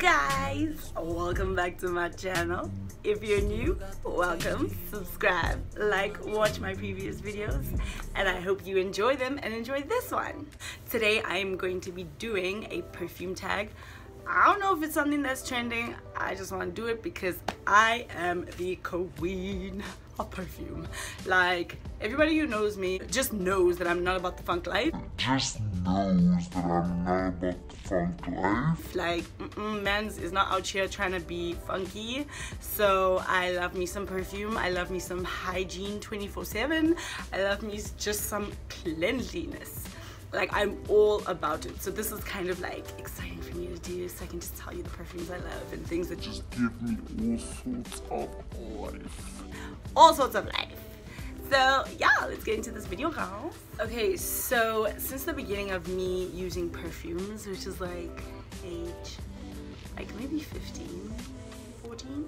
guys, welcome back to my channel. If you're new, welcome, subscribe, like, watch my previous videos, and I hope you enjoy them and enjoy this one. Today I am going to be doing a perfume tag. I don't know if it's something that's trending. I just want to do it because I am the queen of perfume. Like, everybody who knows me just knows that I'm not about the funk life. Like, mans is not out here trying to be funky. So I love me some perfume. I love me some hygiene 24/7. I love me just some cleanliness. Like, I'm all about it. So this is kind of like exciting for me to do, so I can just tell you the perfumes I love and things that just give me all sorts of life. So yeah, let's get into this video, girls. Okay, so since the beginning of me using perfumes, which is like age like maybe 15, 14,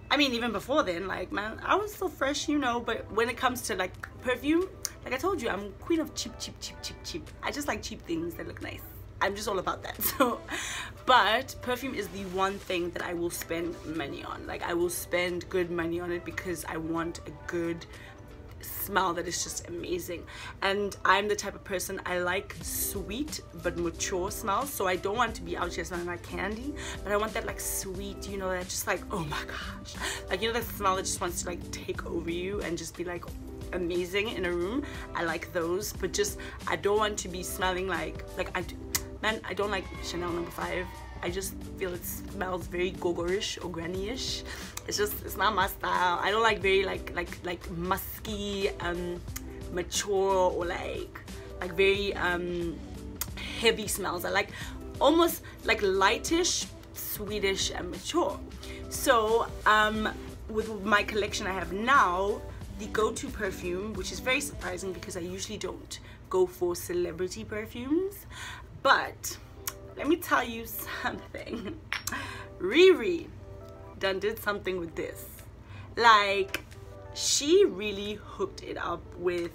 I mean even before then, like, man, I was still fresh, you know. But when it comes to like perfume, like I told you, I'm queen of cheap. I just like cheap things that look nice. I'm just all about that. So, but perfume is the one thing that I will spend money on. Like, I will spend good money on it because I want a good smell that is just amazing. And I'm the type of person, I like sweet but mature smells. So I don't want to be out here smelling like candy, but I want that like sweet, you know, that just like, oh my gosh, like, you know, that smell that just wants to like take over you and just be like amazing in a room. I like those, but just I don't want to be smelling like I don't like Chanel No. 5. I just feel it smells very gogorish or granny-ish. It's not my style. I don't like very like musky, mature, or like very heavy smells. I like almost like lightish, sweetish, and mature. So with my collection I have now, the go-to perfume, which is very surprising because I usually don't go for celebrity perfumes, but let me tell you something. Riri did something with this. Like, she really hooked it up with,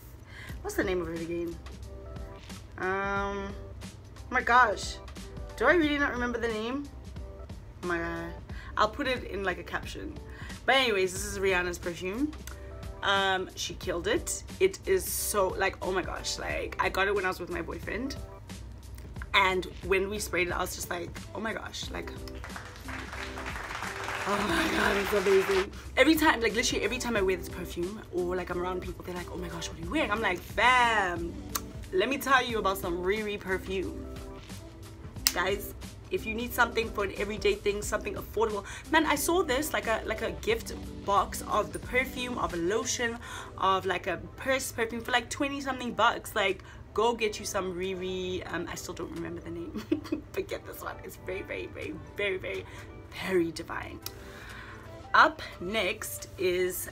what's the name of it again? Oh my gosh, do I really not remember the name? Oh my god, I'll put it in like a caption. But anyways, this is Rihanna's perfume. She killed it. It is so, like, oh my gosh, like, I got it when I was with my boyfriend, and when we sprayed it, I was just like, oh my gosh, like, oh my god, it's amazing. Every time, like literally every time I wear this perfume, or like I'm around people, they're like, oh my gosh, what are you wearing? I'm like, fam, let me tell you about some Riri perfume. Guys, if you need something for an everyday thing, something affordable, man, I saw this like a gift box of the perfume, of a lotion, of like a purse perfume for like 20 something bucks. Like, go get you some Riri. I still don't remember the name, but get this one. It's very divine. Up next is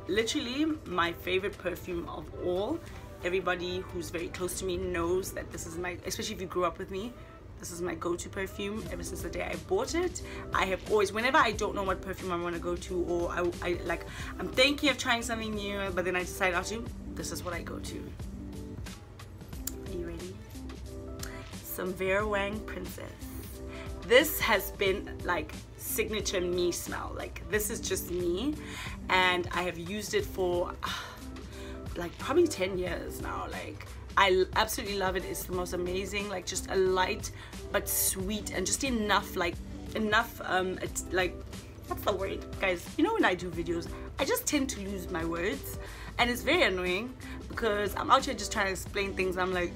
literally my favorite perfume of all. Everybody who's very close to me knows that this is my, especially if you grew up with me, this is my go-to perfume ever since the day I bought it. I have always, whenever I don't know what perfume I want to go to, or I'm thinking of trying something new, but then I decide not to, this is what I go to. Are you ready? Some Vera Wang Princess. This has been like signature me smell. Like, this is just me, and I have used it for like probably 10 years now. Like, I absolutely love it. It's the most amazing, like, just a light but sweet, and just enough, it's like, what's the word, guys? You know, when I do videos, I just tend to lose my words, and it's very annoying because I'm out here just trying to explain things. I'm like,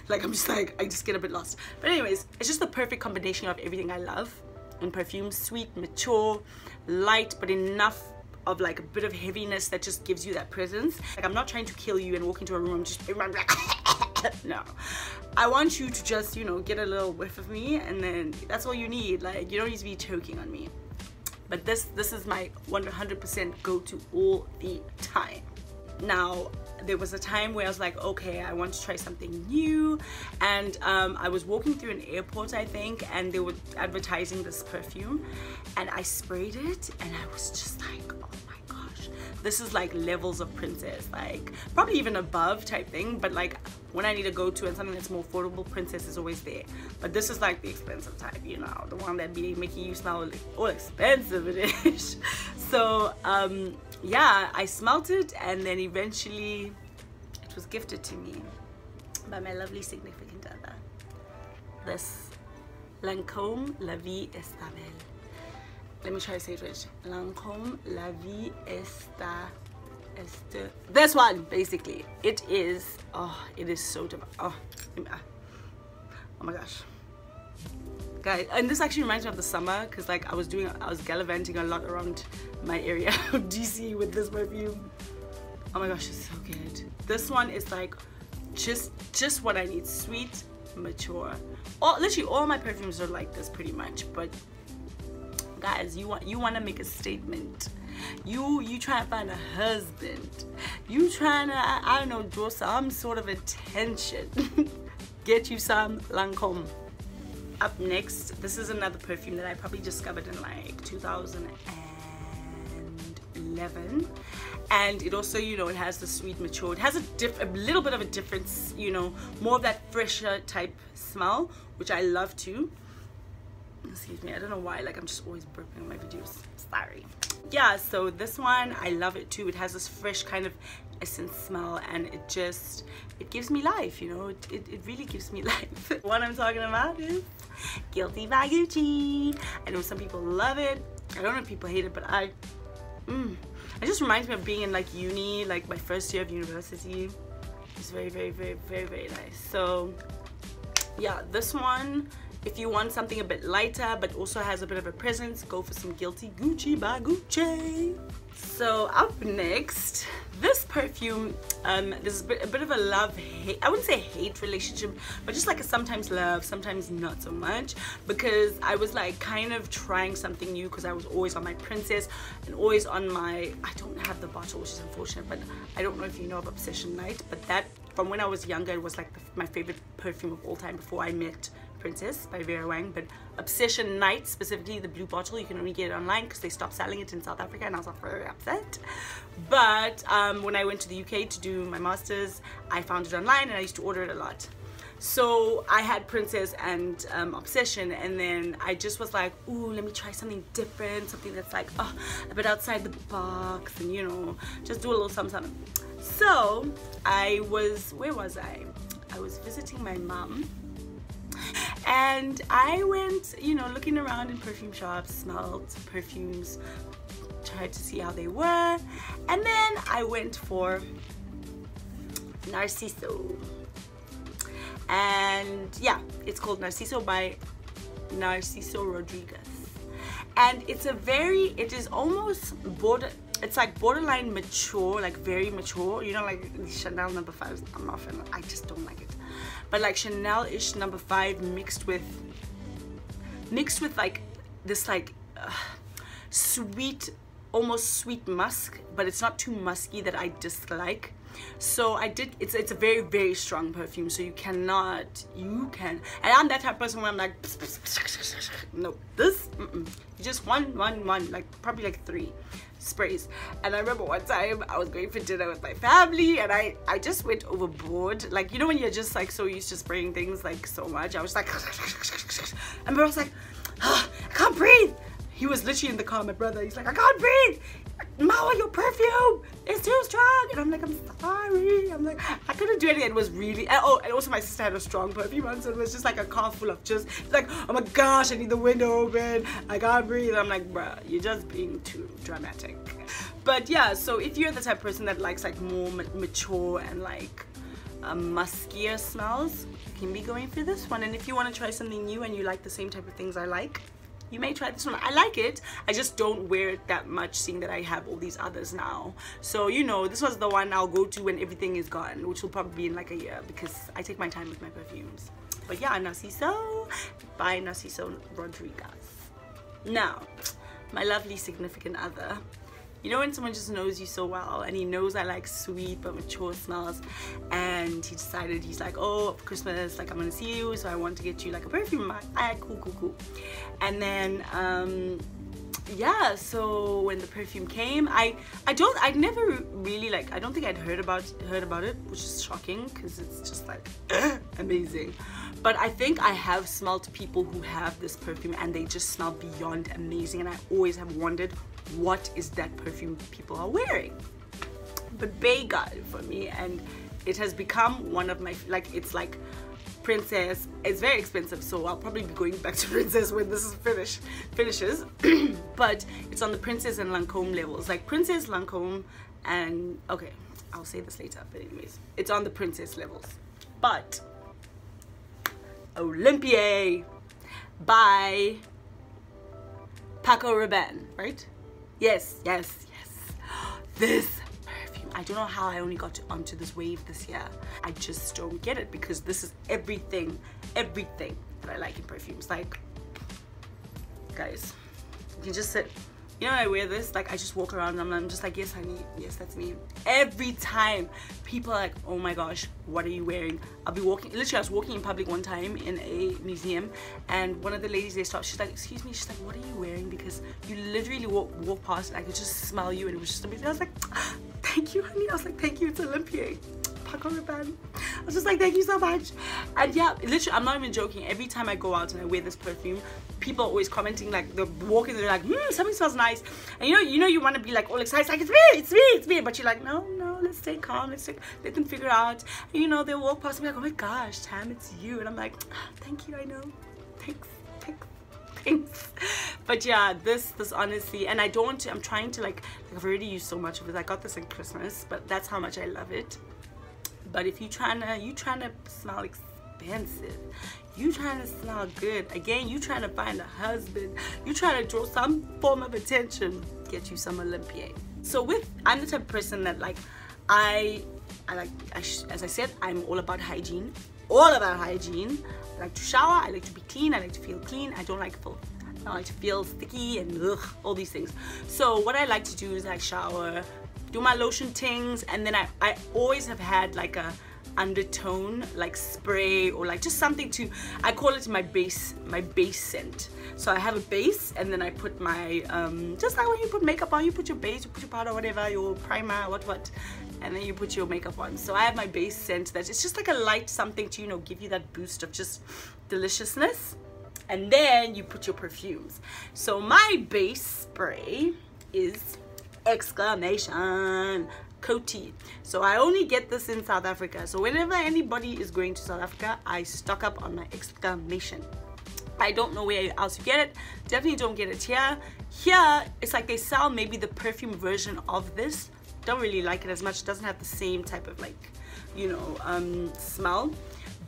like, I'm just like, I just get a bit lost. But anyways, it's just the perfect combination of everything I love in perfume. Sweet, mature, light, but enough of like a bit of heaviness that just gives you that presence. Like, I'm not trying to kill you and walk into a room just like no, I want you to just, you know, get a little whiff of me, and then that's all you need. Like, you don't need to be choking on me. But this is my 100% go-to all the time. Now, there was a time where I was like, okay, I want to try something new, and I was walking through an airport, I think, and they were advertising this perfume, and I sprayed it, and I was just like, oh my gosh, gosh, this is like levels of princess, like probably even above type thing. But like when I need to go to and something that's more affordable, princess is always there. But this is like the expensive type, you know, the one that be making you smell like, oh, expensive it is. So yeah, I smelt it, and then eventually it was gifted to me by my lovely significant other. This Lancôme La Vie Est Belle. Let me try to say it right. Lancôme La Vie Est this one, basically. It is, oh, it is so divine. Oh my gosh, guys. And this actually reminds me of the summer, because like I was gallivanting a lot around my area of DC with this perfume. Oh my gosh, it's so good. This one is like just what I need. Sweet, mature. Literally all my perfumes are like this pretty much. But guys, you want to make a statement. You try to find a husband. You trying to, I don't know, draw some sort of attention. Get you some Lancôme. Up next, this is another perfume that I probably discovered in like 2011. And it also, you know, it has the sweet mature. It has a little bit of a difference, you know, more of that fresher type smell, which I love too. Excuse me, I don't know why, like I'm just always burping in my videos. Sorry. Yeah, so this one, I love it too. It has this fresh kind of essence smell, and it gives me life, you know. It really gives me life. What I'm talking about is Guilty by Gucci. I know some people love it. I don't know if people hate it, but it just reminds me of being in like uni, like my first year of university. It's very, very, very, very, very nice. So yeah, this one, if you want something a bit lighter but also has a bit of a presence, go for some Guilty Gucci by Gucci. So up next, this perfume, there's a bit of a love-hate, I wouldn't say hate relationship, but just like a sometimes love, sometimes not so much, because I was like kind of trying something new, because I was always on my princess and always on my, I don't have the bottle, which is unfortunate, but I don't know if you know of Obsession Night, but that, from when I was younger, it was like my favorite perfume of all time before I met Princess by Vera Wang. But Obsession Night, specifically the blue bottle, you can only get it online because they stopped selling it in South Africa, and I was like very upset. But when I went to the UK to do my masters, I found it online and I used to order it a lot. So I had Princess and Obsession, and then I just was like, ooh, let me try something different, something that's like a bit outside the box, and you know, just do a little something. So where was I? I was visiting my mom, and I went, you know, looking around in perfume shops, smelled perfumes, tried to see how they were, and then I went for Narciso. And yeah, it's called Narciso by Narciso Rodriguez, and it is almost it's like borderline mature, like very mature, you know, like Chanel No. 5. I just don't like it, but like Chanel-ish No. 5 mixed with like this like sweet, almost sweet musk, but it's not too musky that I dislike. So it's a very, very strong perfume, so you can, and I'm that type of person where I'm like, no, this, just one, like probably like 3 sprays. And I remember one time I was going for dinner with my family, and I just went overboard, like, you know, when you're just like so used to spraying things like so much, I was like, and I was like, oh, I can't breathe. He was literally in the car, my brother, he's like, I can't breathe, Mawa, your perfume is too strong. And I'm like, I'm sorry. I'm like, I couldn't do anything. It was really, oh, and also my sister had a strong perfume on, so it was just like a car full of just, like, oh my gosh, I need the window open, I can't breathe. I'm like, bruh, you're just being too dramatic. But yeah, so if you're the type of person that likes like more mature and like muskier smells, you can be going for this one. And if you want to try something new and you like the same type of things I like, you may try this one. I like it, I just don't wear it that much, seeing that I have all these others now. So, you know, this was the one I'll go to when everything is gone, which will probably be in like a year, because I take my time with my perfumes. But yeah, Narciso by Narciso Rodriguez. Now, my lovely significant other, you know when someone just knows you so well, and he knows I like sweet but mature smells, and he decided, he's like, oh, for Christmas, like, I'm gonna see you, so I want to get you like a perfume. I'm like, alright, cool. And then yeah, so when the perfume came, I never really like, I don't think I'd heard about it, which is shocking because it's just like amazing. But I think I have smelled people who have this perfume and they just smell beyond amazing, and I always have wondered what is that perfume people are wearing. But Bae got it for me, and it has become one of my, like, it's like Princess. It's very expensive, so I'll probably be going back to Princess when this is finishes. But it's on the Princess and Lancôme levels, like Princess, Lancôme, and okay, I'll say this later, but anyways, it's on the Princess levels. But Olympia by Paco Rabanne, right? Yes. This perfume, I don't know how I only got onto this wave this year. I just don't get it, because this is everything that I like in perfumes. Like, guys, you can just sit, you know, when I wear this, like, I just walk around and I'm just like, yes honey, yes, that's me. Every time people are like, oh my gosh, what are you wearing? I'll be walking, literally I was walking in public one time in a museum, and one of the ladies, they stopped, she's like, excuse me, she's like, what are you wearing? Because you literally walk past and I could just smell you, and it was just amazing. I was like, thank you honey. I was like, thank you, it's Olympia, Paco Rabanne. I was just like, thank you so much. And yeah, literally, I'm not even joking, every time I go out and I wear this perfume, people are always commenting, like, they're walking, they're like, something smells nice. And you know you want to be like all excited, like, it's me, but you're like, no, let's stay calm, let them figure out. And, you know, they'll walk past me like, oh my gosh, Tam, it's you. And I'm like, thank you, I know, thanks. But yeah, this honestly, and I'm trying to like I've already used so much of it. I got this in Christmas, but that's how much I love it. But if you trying to smell expensive, you trying to smell good, again, you trying to find a husband, you trying to draw some form of attention, get you some Olympia. So I'm the type of person that, like, as I said, I'm all about hygiene. I like to shower, I like to be clean, I like to feel clean, I don't like filth. I don't like to feel sticky and ugh, all these things. So what I like to do is I shower, do my lotion tings, and then I always have had like a undertone, like spray, or like just something to, I call it my base scent. So I have a base, and then I put my just like when you put makeup on, you put your base, you put your powder, whatever, your primer, what, and then you put your makeup on. So I have my base scent that it's just like a light something to, you know, give you that boost of just deliciousness. And then you put your perfumes. So my base spray is exclamation Coty. So I only get this in South Africa. So whenever anybody is going to South Africa, I stock up on my exclamation. I don't know where else you get it. Definitely don't get it here. Here, it's like they sell maybe the perfume version of this. Don't really like it as much. It doesn't have the same type of, like, you know, smell.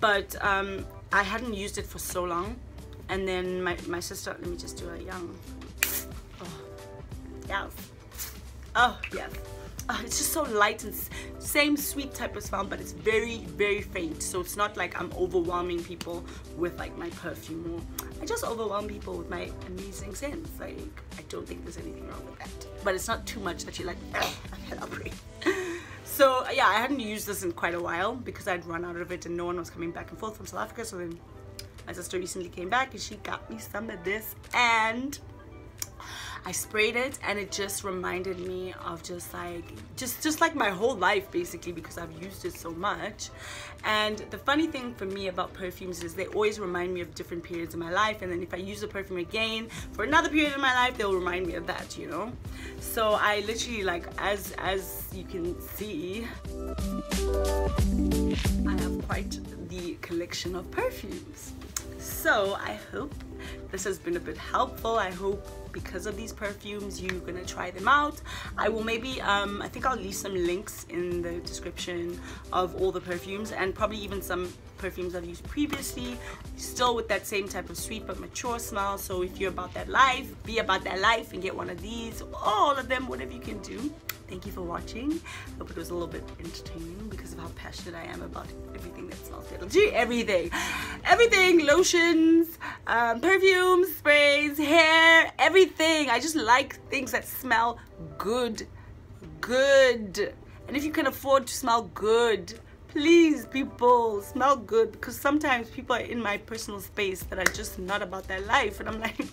But I hadn't used it for so long. And then my sister, let me just do a young, oh, yes. Oh, yes. Oh, it's just so light and same sweet type of smell, but it's very, very faint. So it's not like I'm overwhelming people with like my perfume, or I just overwhelm people with my amazing scents. Like, I don't think there's anything wrong with that. But it's not too much that you're like, I cannot breathe. So yeah, I hadn't used this in quite a while because I'd run out of it and no one was coming back and forth from South Africa. So then my sister recently came back and she got me some of this, and I sprayed it, and it just reminded me of just like my whole life basically, because I've used it so much. And the funny thing for me about perfumes is they always remind me of different periods in my life, and then if I use the perfume again for another period in my life, they'll remind me of that, you know. So I literally, like, as you can see, I have quite the collection of perfumes. So I hope this has been a bit helpful. I hope because of these perfumes you're gonna try them out. I will maybe I think I'll leave some links in the description of all the perfumes, and probably even some perfumes I've used previously, still with that same type of sweet but mature smell. So if you're about that life, be about that life and get one of these, all of them, whatever you can do. Thank you for watching. I hope it was a little bit entertaining because of how passionate I am about everything that smells good. Everything, lotions, perfumes, sprays, hair, everything. I just like things that smell good. And if you can afford to smell good, please, people, smell good, because sometimes people are in my personal space that are just not about their life, and I'm like,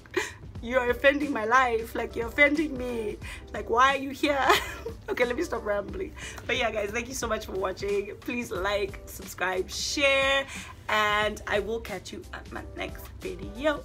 you're offending my life, like you're offending me, like why are you here? Okay, let me stop rambling. But yeah guys, thank you so much for watching. Please like, subscribe, share, and I will catch you at my next video.